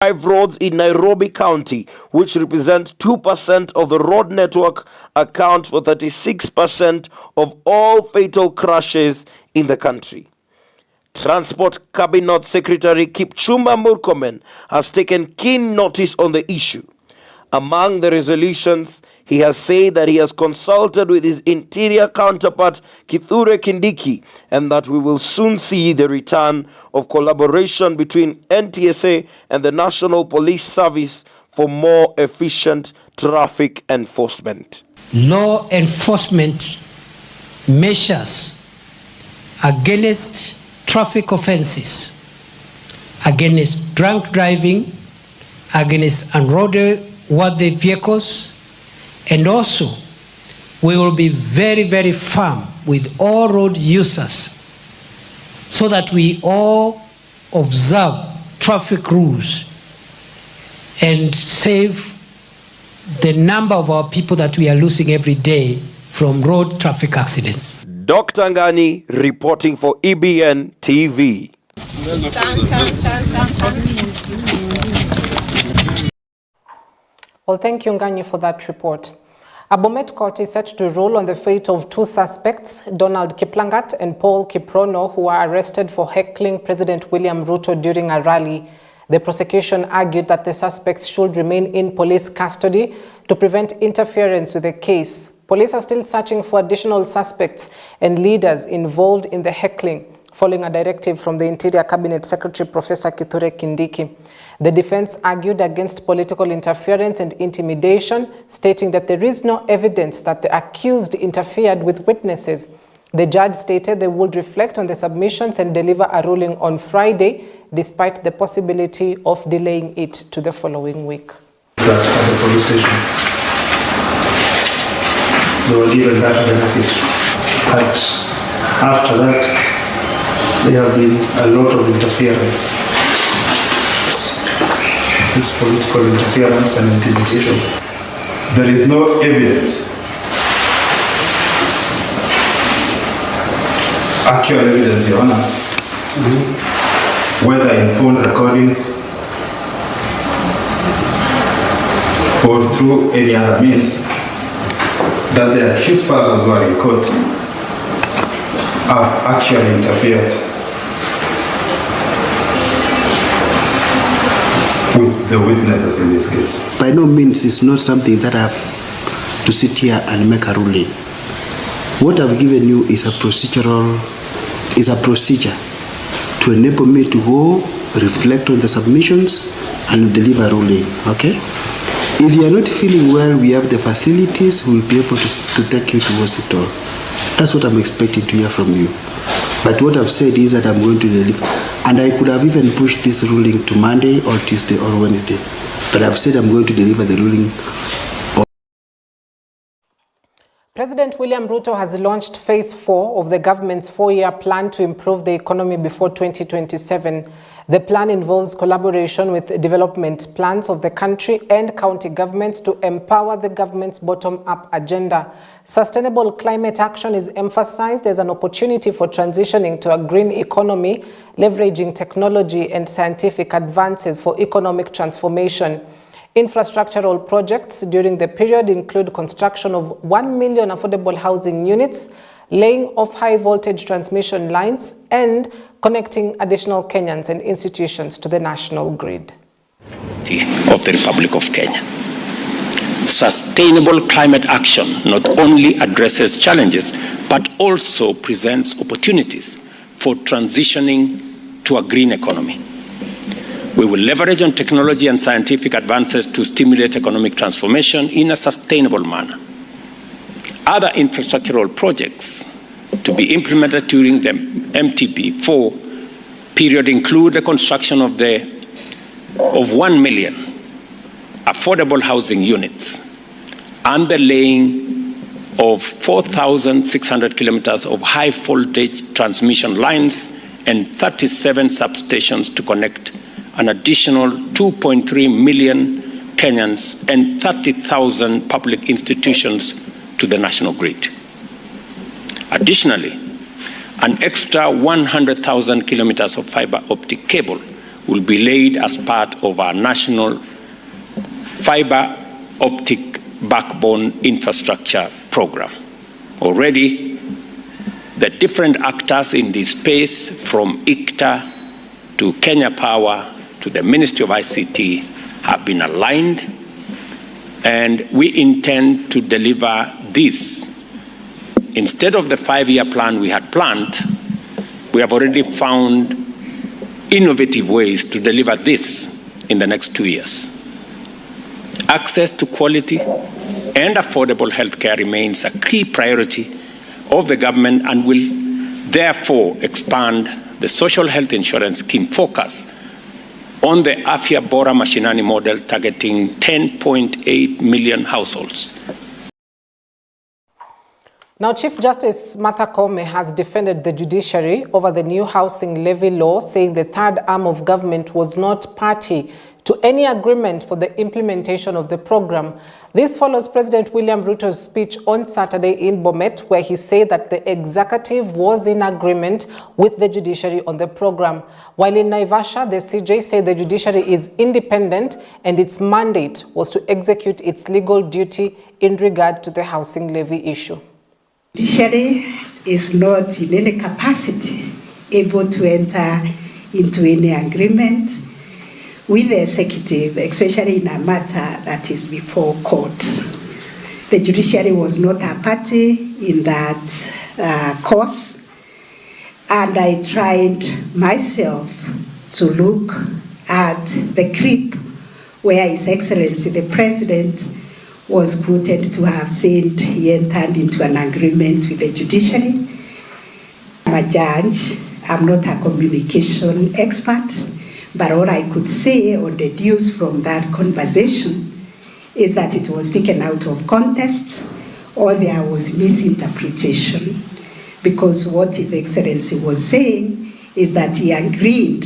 5 roads in Nairobi County, which represent 2% of the road network, account for 36% of all fatal crashes in the country. Transport Cabinet Secretary Kipchumba Murkomen has taken keen notice on the issue. Among the resolutions, he has said that he has consulted with his interior counterpart Kithure Kindiki and that we will soon see the return of collaboration between NTSA and the National Police Service for more efficient traffic enforcement. Law enforcement measures against traffic offenses, against drunk driving, against unroadworthy vehicles, and also we will be very, very firm with all road users so that we all observe traffic rules and save the number of our people that we are losing every day from road traffic accidents. Dr. Ngani reporting for EBN TV. Well, thank you, Ngani, for that report. A Bomet court is set to rule on the fate of 2 suspects, Donald Kiplangat and Paul Kiprono, who were arrested for heckling President William Ruto during a rally. The prosecution argued that the suspects should remain in police custody to prevent interference with the case. Police are still searching for additional suspects and leaders involved in the heckling, following a directive from the Interior Cabinet Secretary Professor Kithure Kindiki. The defense argued against political interference and intimidation, stating that there is no evidence that the accused interfered with witnesses. The judge stated they would reflect on the submissions and deliver a ruling on Friday, despite the possibility of delaying it to the following week. That at the police station, they were given that benefit. But after that, there have been a lot of interference. This is political interference and intimidation. There is no evidence, actual evidence, Your Honor, whether in phone recordings or through any other means, that the accused persons who are in court have actually interfered with the witnesses in this case. By no means it's not something that I have to sit here and make a ruling. What I've given you is a procedure to enable me to go reflect on the submissions and deliver a ruling. Okay? If you are not feeling well, we have the facilities, we'll be able to take you to hospital. That's what I'm expecting to hear from you. But what I've said is that I'm going to deliver. And I could have even pushed this ruling to Monday or Tuesday or Wednesday. But I've said I'm going to deliver the ruling. President William Ruto has launched phase 4 of the government's 4-year plan to improve the economy before 2027. The plan involves collaboration with development plans of the country and county governments to empower the government's bottom-up agenda. Sustainable climate action is emphasized as an opportunity for transitioning to a green economy, leveraging technology and scientific advances for economic transformation. Infrastructural projects during the period include construction of 1 million affordable housing units, laying of high-voltage transmission lines, and connecting additional Kenyans and institutions to the national grid. Of the Republic of Kenya. Sustainable climate action not only addresses challenges, but also presents opportunities for transitioning to a green economy. We will leverage on technology and scientific advances to stimulate economic transformation in a sustainable manner. Other infrastructural projects to be implemented during the MTP4 period include the construction of 1 million affordable housing units and the laying of 4,600 kilometers of high voltage transmission lines and 37 substations to connect an additional 2.3 million Kenyans and 30,000 public institutions to the national grid. Additionally, an extra 100,000 kilometers of fiber optic cable will be laid as part of our national fiber optic backbone infrastructure program. Already, the different actors in this space, from ICTA to Kenya Power to the Ministry of ICT, have been aligned, and we intend to deliver this. Instead of the 5-year plan we had planned, we have already found innovative ways to deliver this in the next 2 years. Access to quality and affordable healthcare remains a key priority of the government and will therefore expand the social health insurance scheme focus on the Afya Bora Mashinani model targeting 10.8 million households. Now, Chief Justice Martha Koome has defended the judiciary over the new housing levy law, saying the third arm of government was not party to any agreement for the implementation of the program. This follows President William Ruto's speech on Saturday in Bomet, where he said that the executive was in agreement with the judiciary on the program. While in Naivasha, the CJ said the judiciary is independent and its mandate was to execute its legal duty in regard to the housing levy issue. Judiciary is not in any capacity able to enter into any agreement with the executive, especially in a matter that is before court. The judiciary was not a party in that cause, and I tried myself to look at the clip where His Excellency the President was quoted to have said he entered into an agreement with the judiciary. I'm a judge, I'm not a communication expert, but all I could say or deduce from that conversation is that it was taken out of context or there was misinterpretation, because what His Excellency was saying is that he agreed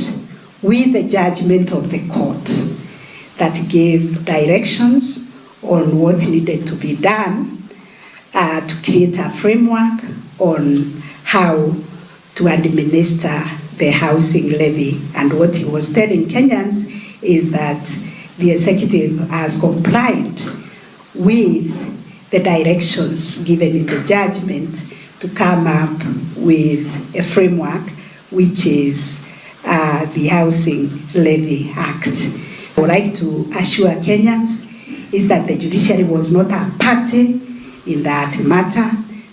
with the judgment of the court that gave directions on what needed to be done to create a framework on how to administer the housing levy. And what he was telling Kenyans is that the executive has complied with the directions given in the judgment to come up with a framework, which is the Housing Levy Act. I would like to assure Kenyans is that the judiciary was not a party in that matter.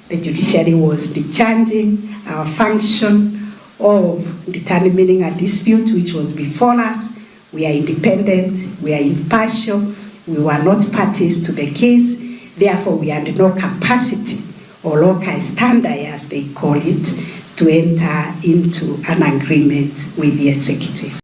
The judiciary was discharging our function of determining a dispute which was before us. We are independent, we are impartial, we were not parties to the case, therefore we had no capacity or local standard, as they call it, to enter into an agreement with the executive.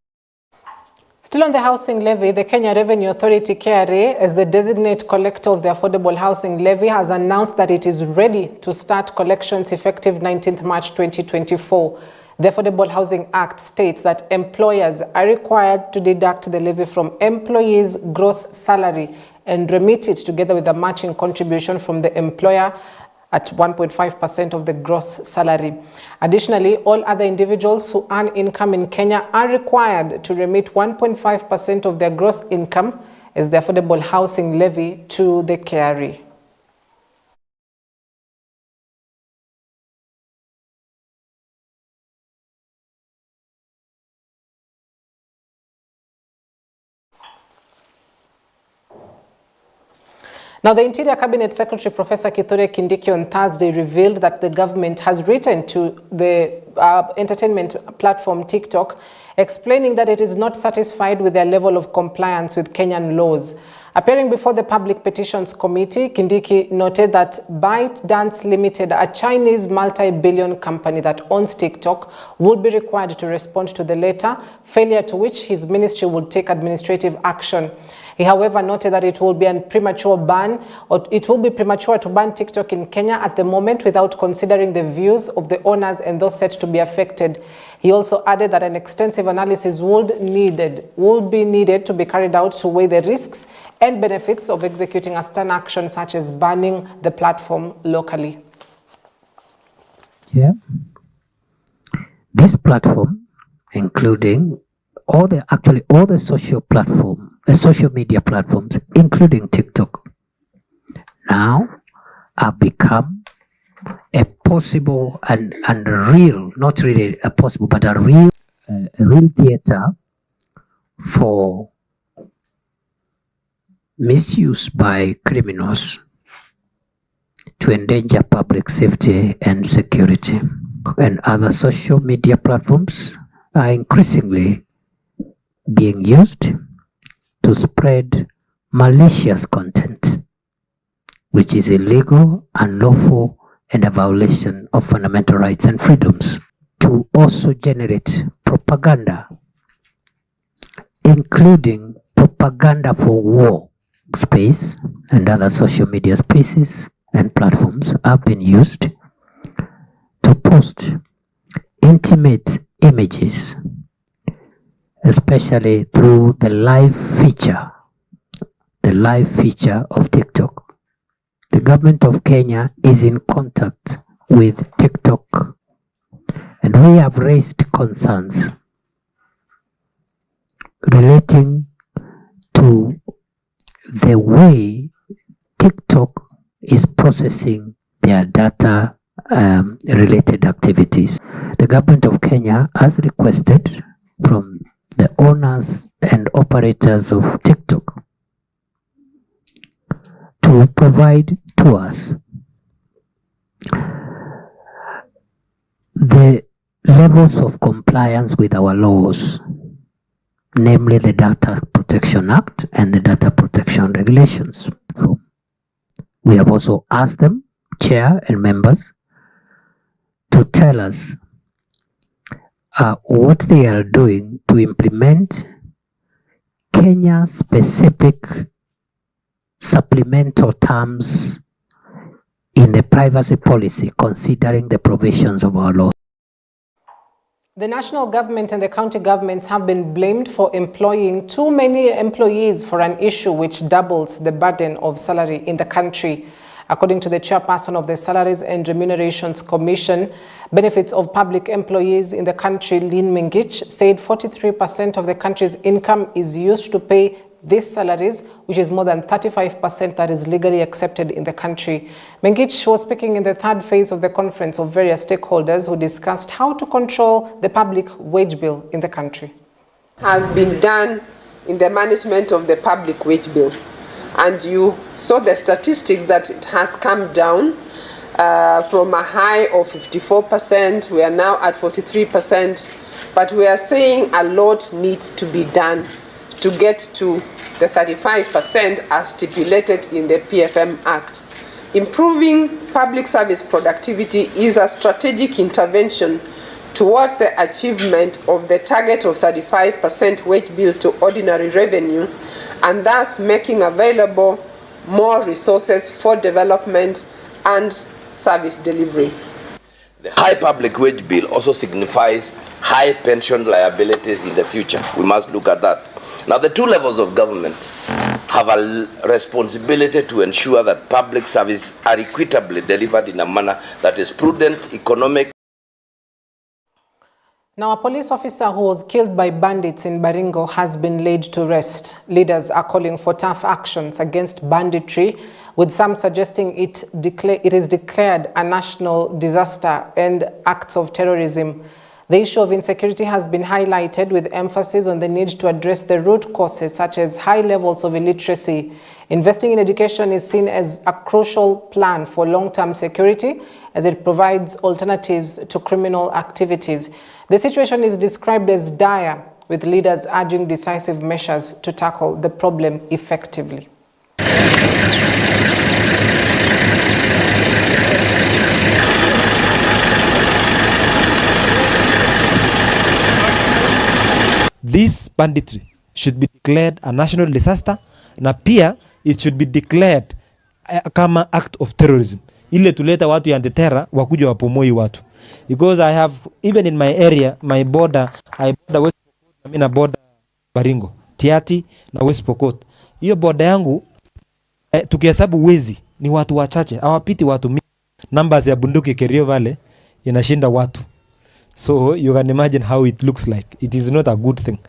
Still on the housing levy, the Kenya Revenue Authority KRA, as the designate collector of the affordable housing levy, has announced that it is ready to start collections effective 19th March 2024. The Affordable Housing Act states that employers are required to deduct the levy from employees' gross salary and remit it together with a matching contribution from the employer at 1.5% of the gross salary. Additionally, all other individuals who earn income in Kenya are required to remit 1.5% of their gross income as the affordable housing levy to the KRA. Now, the Interior Cabinet Secretary, Professor Kithure Kindiki, on Thursday revealed that the government has written to the entertainment platform TikTok, explaining that it is not satisfied with their level of compliance with Kenyan laws. Appearing before the Public Petitions Committee, Kindiki noted that ByteDance Limited, a Chinese multi-billion company that owns TikTok, would be required to respond to the letter, failure to which his ministry would take administrative action. He, however, noted that it will be a premature ban, or it will be premature to ban TikTok in Kenya at the moment without considering the views of the owners and those set to be affected. He also added that an extensive analysis would be needed to be carried out to weigh the risks and benefits of executing a stern action such as banning the platform locally. Yeah. This platform, including all the social media platforms, including TikTok, now have become a possible and real, not really a possible, but a real theater for misuse by criminals to endanger public safety and security. And other social media platforms are increasingly being used to spread malicious content, which is illegal, unlawful, and a violation of fundamental rights and freedoms, to also generate propaganda, including propaganda for war. Space and other social media spaces and platforms have been used to post intimate images, especially through the live feature of TikTok. The government of Kenya is in contact with TikTok, and we have raised concerns relating to the way TikTok is processing their data related activities. The government of Kenya has requested from the owners and operators of TikTok to provide to us the levels of compliance with our laws, namely the Data Protection Act and the Data Protection Regulations. We have also asked them, Chair and members, to tell us what they are doing to implement Kenya-specific supplemental terms in the privacy policy, considering the provisions of our law. The national government and the county governments have been blamed for employing too many employees for an issue which doubles the burden of salary in the country. According to the chairperson of the Salaries and Remunerations Commission, benefits of public employees in the country, Lynn Mengich, said 43% of the country's income is used to pay these salaries, which is more than 35% that is legally accepted in the country. Mengich was speaking in the third phase of the conference of various stakeholders who discussed how to control the public wage bill in the country. Has been done in the management of the public wage bill. And you saw the statistics that it has come down from a high of 54%. We are now at 43%. But we are saying a lot needs to be done to get to the 35% as stipulated in the PFM Act. Improving public service productivity is a strategic intervention towards the achievement of the target of 35% wage bill to ordinary revenue, and thus making available more resources for development and service delivery. The high public wage bill also signifies high pension liabilities in the future. We must look at that. Now, the two levels of government have a responsibility to ensure that public services are equitably delivered in a manner that is prudent, economic. Now, a police officer who was killed by bandits in Baringo has been laid to rest. Leaders are calling for tough actions against banditry, with some suggesting it is declared a national disaster and acts of terrorism. The issue of insecurity has been highlighted with emphasis on the need to address the root causes such as high levels of illiteracy. Investing in education is seen as a crucial plan for long-term security as it provides alternatives to criminal activities. The situation is described as dire, with leaders urging decisive measures to tackle the problem effectively. This banditry should be declared a national disaster, na pia it should be declared kama act of terrorism. Ile tuleta watu ya terror wakuja wapomoi watu. Because I have, even in my area, my border, I border West Pokot, I mean border Baringo, Tiati na West Pokot. Hiyo border yangu, tukihesabu wezi ni watu wachache, hawapiti watu mingi. Numbers ya bunduki Kerio Valley inashinda watu. So you can imagine how it looks like. It is not a good thing.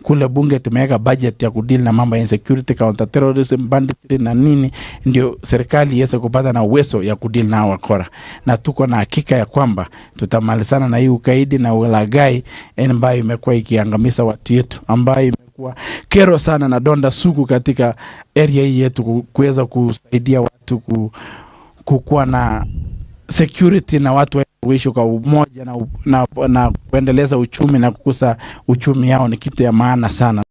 Kule bunge tumeweka budget ya kudeal na mambo ya insecurity, counter terrorism, banditry na nini, ndio serikali iweze kupata na uwezo ya kudeal na wakora, na tuko na hakika ya kwamba tutamalizana na hii ukaidi na ulaghai ambayo imekuwa ikiangamiza watu yetu, ambayo imekuwa kero sana na donda sugu katika area hii yetu, kuweza kusaidia watu kukuwa na security na watu kuishi kwa umoja na kuendeleza uchumi na kukuza uchumi yao ni kitu ya maana sana.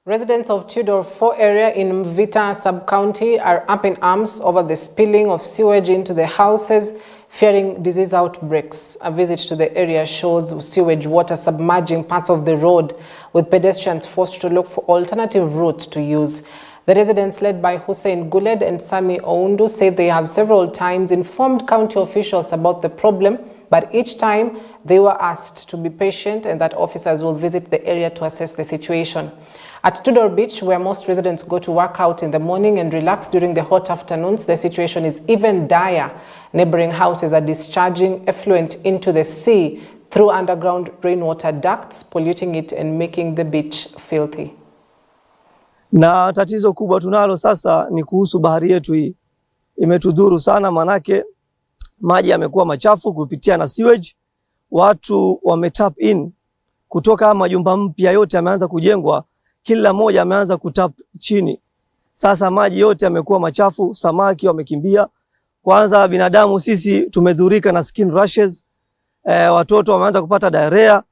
Residents of Tudor 4 area in Mvita sub-county are up in arms over the spilling of sewage into the houses, fearing disease outbreaks. A visit to the area shows sewage water submerging parts of the road, with pedestrians forced to look for alternative routes to use. The residents, led by Hussein Guled and Sami Oundu, say they have several times informed county officials about the problem, but each time they were asked to be patient and that officers will visit the area to assess the situation. At Tudor Beach, where most residents go to work out in the morning and relax during the hot afternoons, the situation is even dire. Neighboring houses are discharging effluent into the sea through underground rainwater ducts, polluting it and making the beach filthy. Na tatizo kubwa tunalo sasa ni kuhusu bahari yetu hii. Imetudhuru sana, manake maji yamekuwa machafu kupitia na sewage. Watu wametap in kutoka majumba mpya yote yameanza kujengwa, kila moja ameanza kutap chini. Sasa maji yote yamekuwa machafu, samaki wamekimbia. Kwanza binadamu sisi tumedhurika na skin rashes. Watoto wameanza kupata diarrhea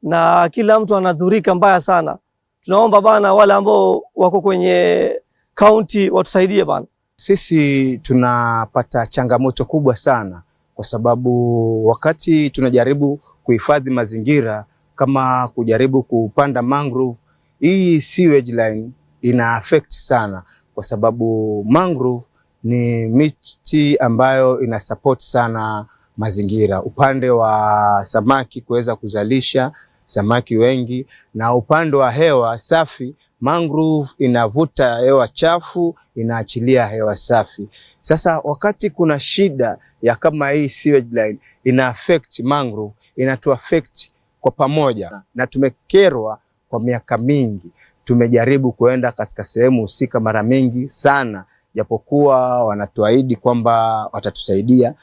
na kila mtu anadhurika mbaya sana. Tunaomba bana wale ambao wako kwenye county watusaidie bana. Sisi tunapata changamoto kubwa sana kwa sababu wakati tunajaribu kuhifadhi mazingira kama kujaribu kupanda mangrove, hii sewage line ina affect sana kwa sababu mangrove ni miti ambayo ina support sana mazingira, upande wa samaki kuweza kuzalisha samaki wengi, na upande wa hewa safi mangrove inavuta hewa chafu, inaachilia hewa safi. Sasa wakati kuna shida ya kama hii sewage line ina affect mangrove, inatu affect kwa pamoja, na tumekerwa kwa miaka mingi. Tumejaribu kuenda katika sehemu husika mara mingi sana, japokuwa wanatuahidi kwamba watatusaidia,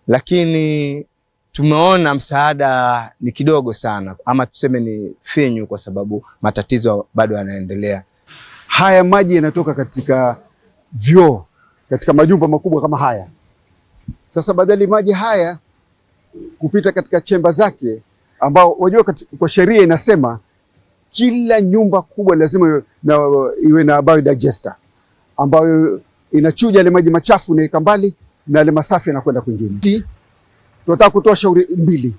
lakini tumeona msaada ni kidogo sana, ama tuseme ni finyu, kwa sababu matatizo bado yanaendelea. Haya maji yanatoka katika vyoo, katika majumba makubwa kama haya. Sasa badali maji haya kupita katika chemba zake, ambao wajua kwa sheria inasema kila nyumba kubwa lazima iwe na biodigester ambayo inachuja ile maji machafu na ikambali na ile masafi yanakwenda kwingine. Tunataka kutoa shauri mbili.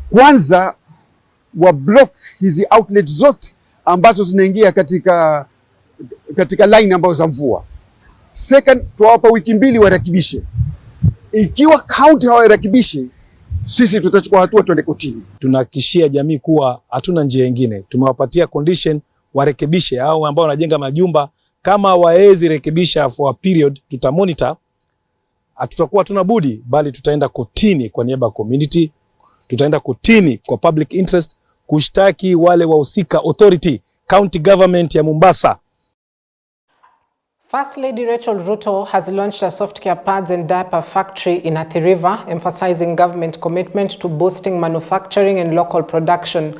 Kwanza, wa block hizi outlet zote ambazo zinaingia katika line ambazo za mvua. Second, tuwapa wiki 2 warekebishe. Ikiwa county hawarekebishe, sisi tutachukua hatua, tuende kotini. Tunahakikishia jamii kuwa hatuna njia nyingine. Tumewapatia condition warekebishe, au ambao wanajenga majumba kama waezi rekebisha for a period, tutamonitor. Hatutakuwa tuna budi bali tutaenda kotini kwa niaba ya community, tutaenda kotini kwa public interest kushtaki wale wahusika, authority, county government ya Mombasa. First Lady Rachel Ruto has launched a soft care pads and diaper factory in Athi River, emphasizing government commitment to boosting manufacturing and local production.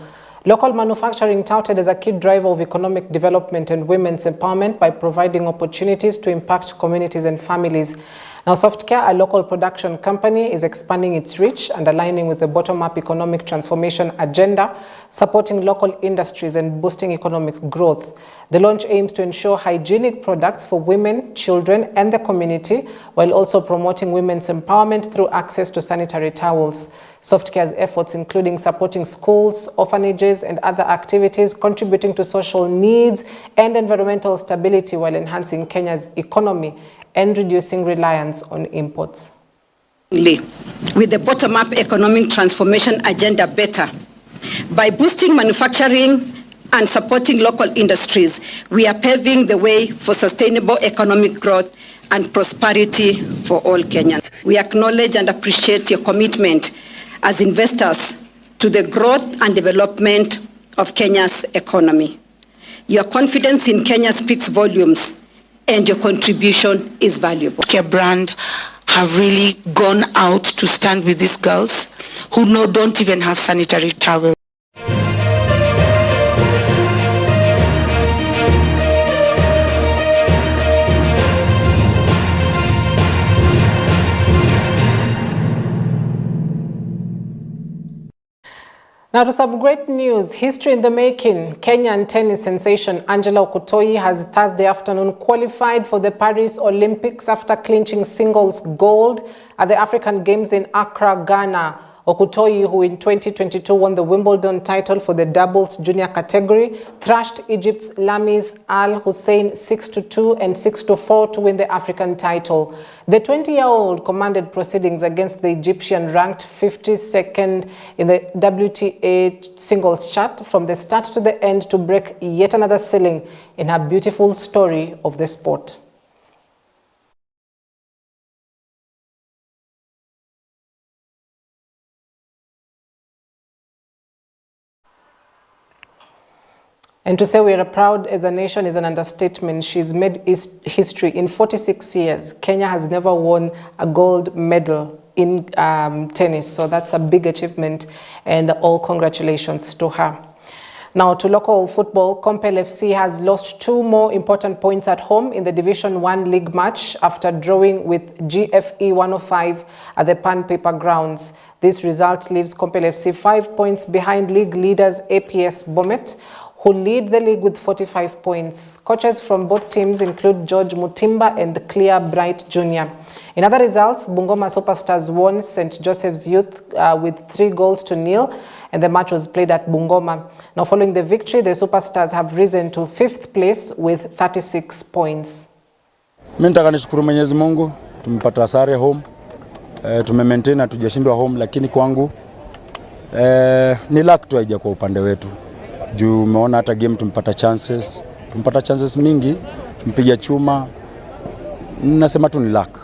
Local manufacturing touted as a key driver of economic development and women's empowerment by providing opportunities to impact communities and families. Now, Softcare, a local production company, is expanding its reach and aligning with the bottom-up economic transformation agenda, supporting local industries and boosting economic growth. The launch aims to ensure hygienic products for women, children, and the community, while also promoting women's empowerment through access to sanitary towels. Softcare's efforts, including supporting schools, orphanages, and other activities contributing to social needs and environmental stability while enhancing Kenya's economy and reducing reliance on imports. With the bottom-up economic transformation agenda better, by boosting manufacturing and supporting local industries, we are paving the way for sustainable economic growth and prosperity for all Kenyans. We acknowledge and appreciate your commitment as investors to the growth and development of Kenya's economy. Your confidence in Kenya speaks volumes, and your contribution is valuable. Care brand have really gone out to stand with these girls who don't even have sanitary towels. Now to some great news, history in the making. Kenyan tennis sensation Angela Okutoyi has Thursday afternoon qualified for the Paris Olympics after clinching singles gold at the African Games in Accra, Ghana. Okutoyi, who in 2022 won the Wimbledon title for the doubles junior category, thrashed Egypt's Lamis Al Hussein 6-2 and 6-4 to win the African title. The 20-year-old commanded proceedings against the Egyptian, ranked 52nd in the WTA singles chart from the start to the end, to break yet another ceiling in her beautiful story of the sport. And to say we are proud as a nation is an understatement. She's made history. In 46 years, Kenya has never won a gold medal in tennis. So that's a big achievement, and all congratulations to her. Now to local football, Compel FC has lost 2 more important points at home in the Division 1 league match after drawing with GFE 105 at the Pan Paper grounds. This result leaves Compel FC 5 points behind league leaders APS Bomet, who lead the league with 45 points. Coaches from both teams include George Mutimba and Clear Bright Jr. In other results, Bungoma Superstars won St. Joseph's Youth with 3-0, and the match was played at Bungoma. Now following the victory, the Superstars have risen to 5th place with 36 points. Mimi nataka nishukuru Mwenyezi Mungu, tumepata sare home. Tumemaintain na tujashindwa home, lakini kwangu ni luck tu haija kwa upande wetu. Juu umeona hata game tumepata chances mingi, tumpiga chuma. Nasema tu ni luck.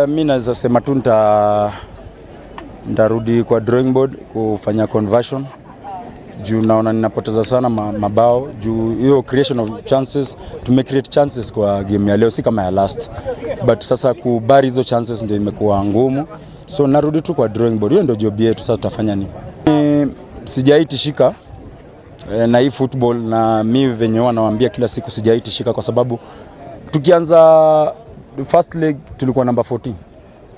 Mimi naweza sema tu ndarudi kwa drawing board kufanya conversion. Juu naona ninapoteza sana mabao, juu hiyo creation of chances, create chances kwa game ya leo, si kama ya last. But sasa kubari hizo chances ndio imekuwa ngumu. So narudi tu kwa drawing board. Hiyo ndio job yetu, sasa tutafanya nini? Sijaitishika na hii football, na mimi venye wanawaambia kila siku sijaitishika, kwa sababu tukianza first leg tulikuwa number 14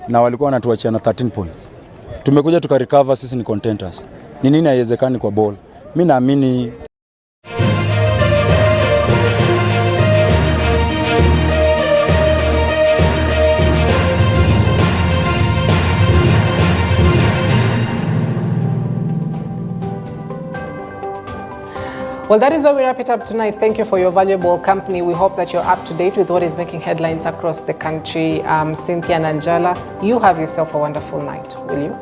na walikuwa wanatuachia na 13 points. Tumekuja tukarecover, sisi ni contenders. Ni nini haiwezekani kwa ball? Mimi naamini Well, that is where we wrap it up tonight. Thank you for your valuable company. We hope that you're up to date with what is making headlines across the country. Cynthia and Angela, you have yourself a wonderful night, will you?